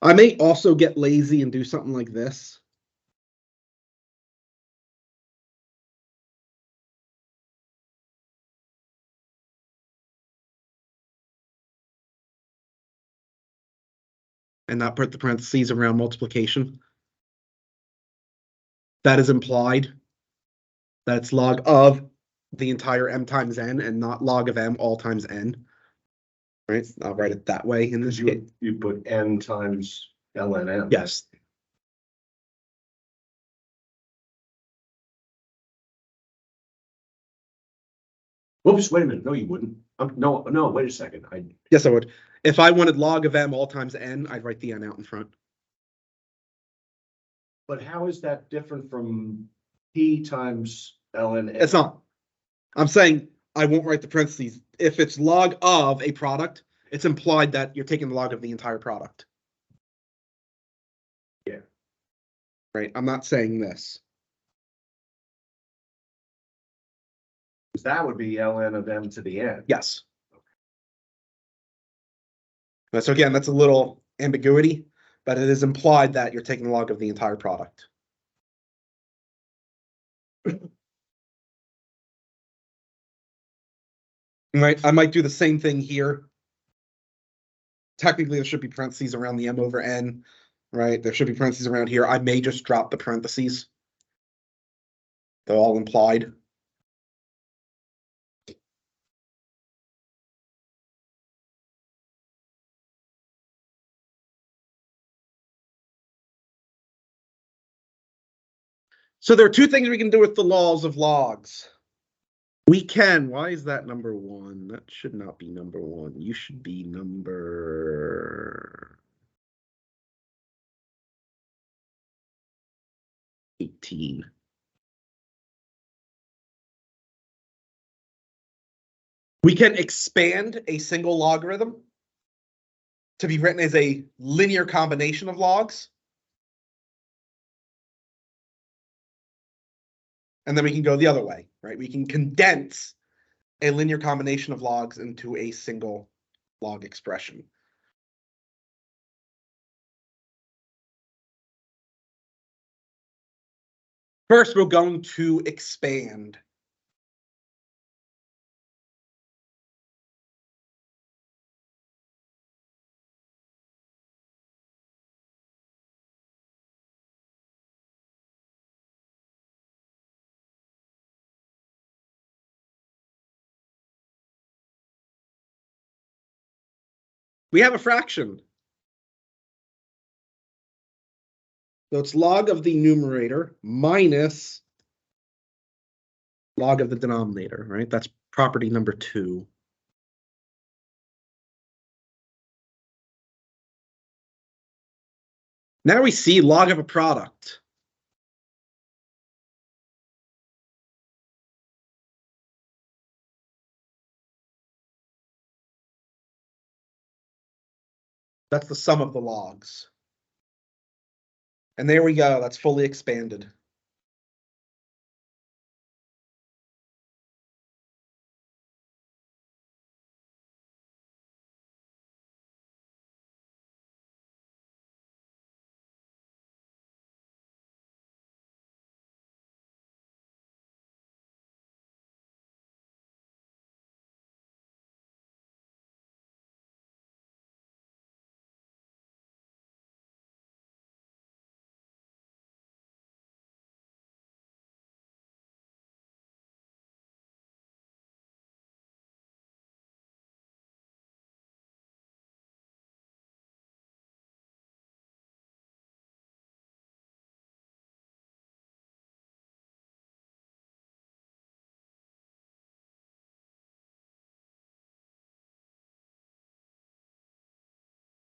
I may also get lazy and do something like this. And not put the parentheses around multiplication. That is implied. That's log of the entire m times n and not log of m all times n. Right? I'll write it that way in this case. You put n times ln m. Yes. Whoops, wait a minute. No, you wouldn't. No, wait a second. Yes, I would. If I wanted log of m all times n, I'd write the n out in front. But how is that different from p times ln m? It's not. I'm saying I won't write the parentheses. If it's log of a product, it's implied that you're taking the log of the entire product. Yeah. Right? I'm not saying this. That would be ln of m to the n. Yes. So again, that's a little ambiguity, but it is implied that you're taking the log of the entire product. Right? I might do the same thing here. Technically, there should be parentheses around the m over n, right? There should be parentheses around here. I may just drop the parentheses. They're all implied. So there are two things we can do with the laws of logs. We can. Why is that number 1? That should not be number 1. You should be number 18. We can expand a single logarithm to be written as a linear combination of logs. And then we can go the other way, right? We can condense a linear combination of logs into a single log expression. First, we're going to expand. We have a fraction. So it's log of the numerator minus log of the denominator, right? That's property number 2. Now we see log of a product. That's the sum of the logs. And there we go. That's fully expanded.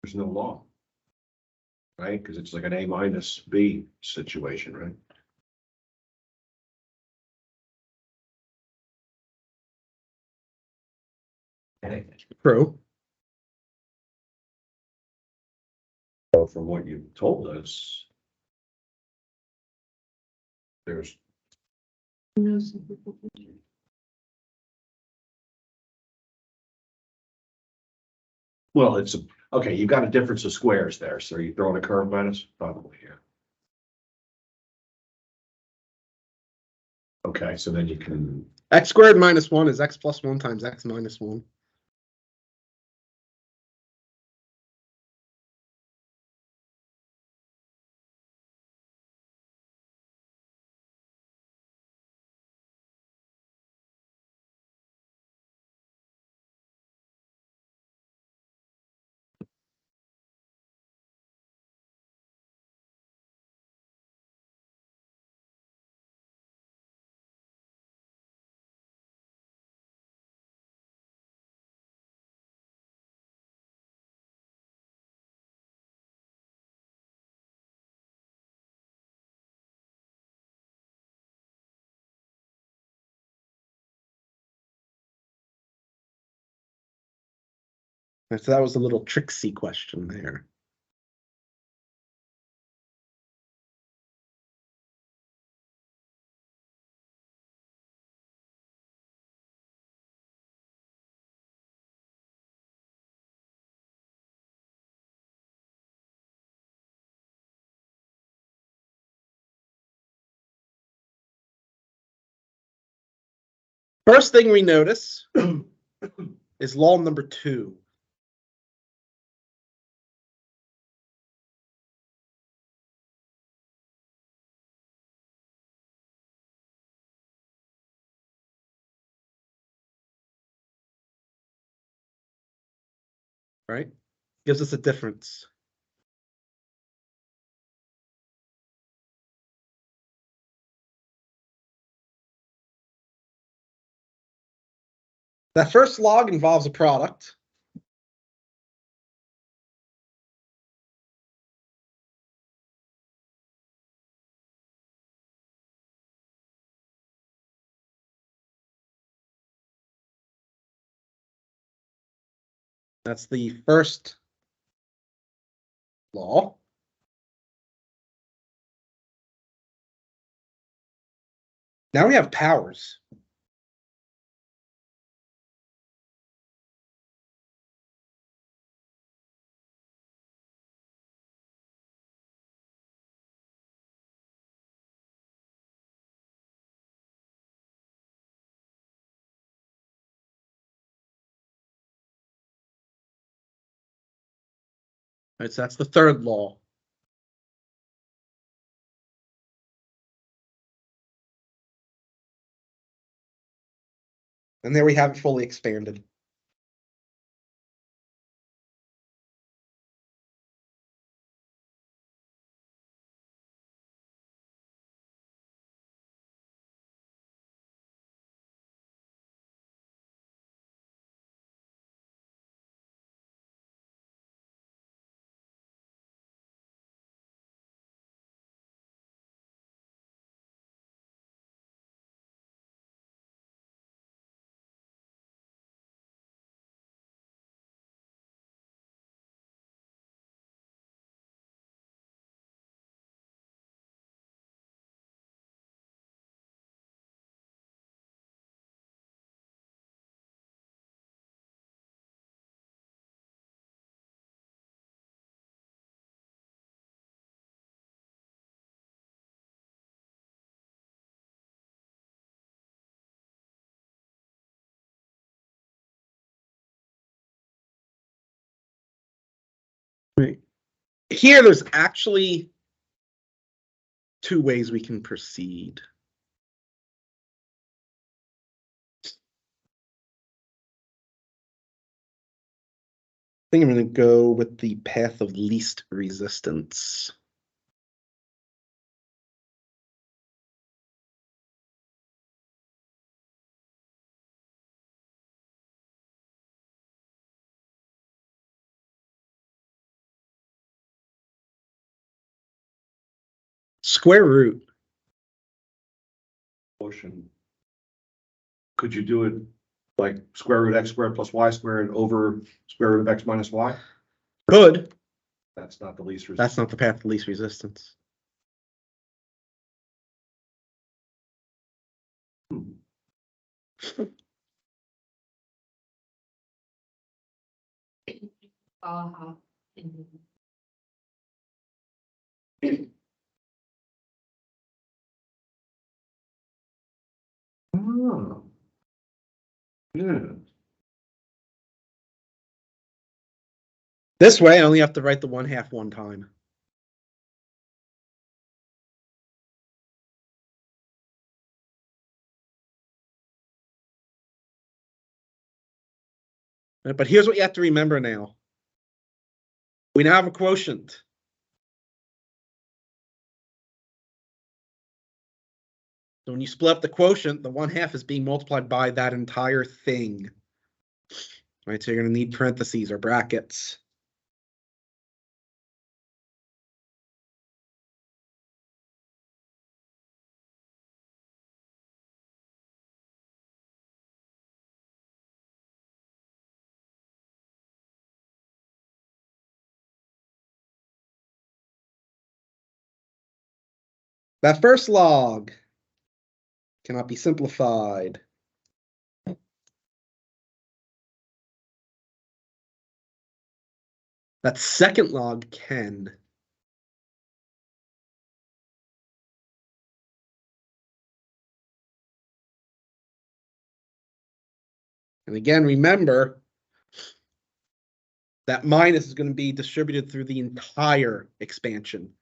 There's no law. Right? Because it's like an A minus B situation, right? True. So from what you told us, there's, No. well, it's, okay, you've got a difference of squares there. So are you throwing a curve minus? Probably, yeah. Okay, so then you can, X squared minus 1 is x plus 1 times x minus 1. So that was a little tricksy question there. First thing we notice is law number 2. Right? Gives us a difference. That first log involves a product. That's the first law. Now we have powers. Right, so that's the third law. And there we have it fully expanded. Right. Here, there's actually 2 ways we can proceed. I think I'm going to go with the path of least resistance. Square root. Quotient. Could you do it like square root x squared plus y squared over square root of x minus y? Could. That's not the least resistance. That's not the path of least resistance. Uh-huh. Oh. Yeah. This way, I only have to write the 1/2 one time. But here's what you have to remember now. We now have a quotient. So when you split up the quotient, the 1/2 is being multiplied by that entire thing. Right, so you're going to need parentheses or brackets. That first log cannot be simplified. That second log can. And again, remember that minus is going to be distributed through the entire expansion.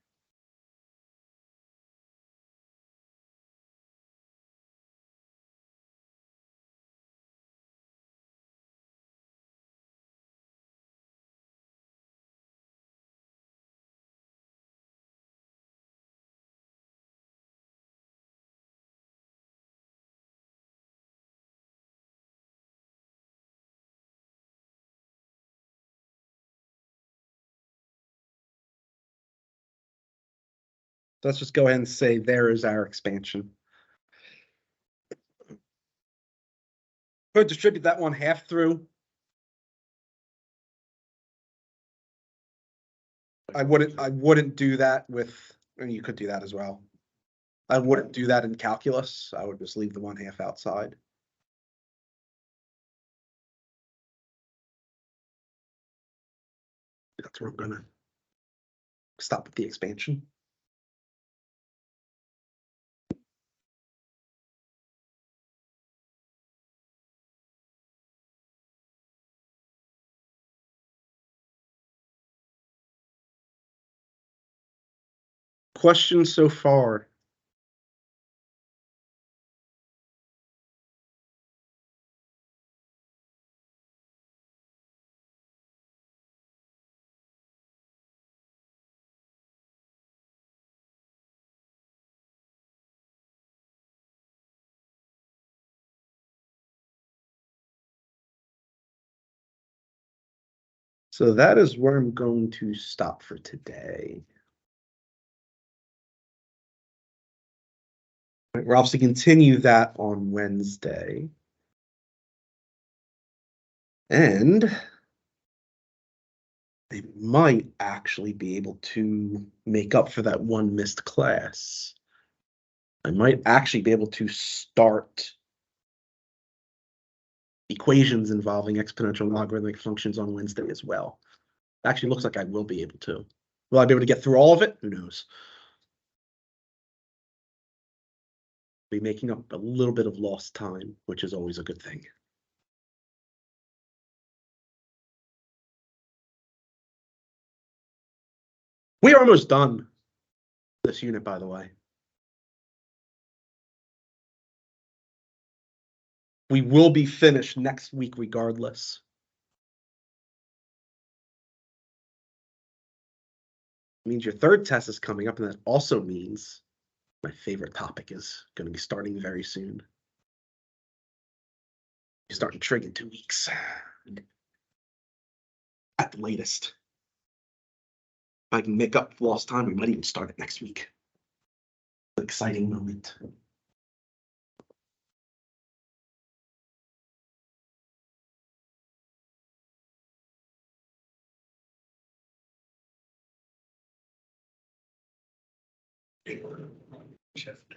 Let's just go ahead and say there is our expansion. Could distribute that 1/2 through. I wouldn't do that with, and you could do that as well. I wouldn't do that in calculus. I would just leave the 1/2 outside. That's where I'm gonna stop with the expansion. Questions so far? So that is where I'm going to stop for today. We'll obviously continue that on Wednesday. And they might actually be able to make up for that one missed class. I might actually be able to start equations involving exponential and logarithmic functions on Wednesday as well. Actually looks like I will be able to. Will I be able to get through all of it? Who knows? Be making up a little bit of lost time, which is always a good thing. We are almost done this unit, by the way. We will be finished next week regardless. It means your third test is coming up, and that also means my favorite topic is going to be starting very soon. Starting trig in 2 weeks. At the latest. If I can make up lost time, we might even start it next week. Exciting moment. Shift.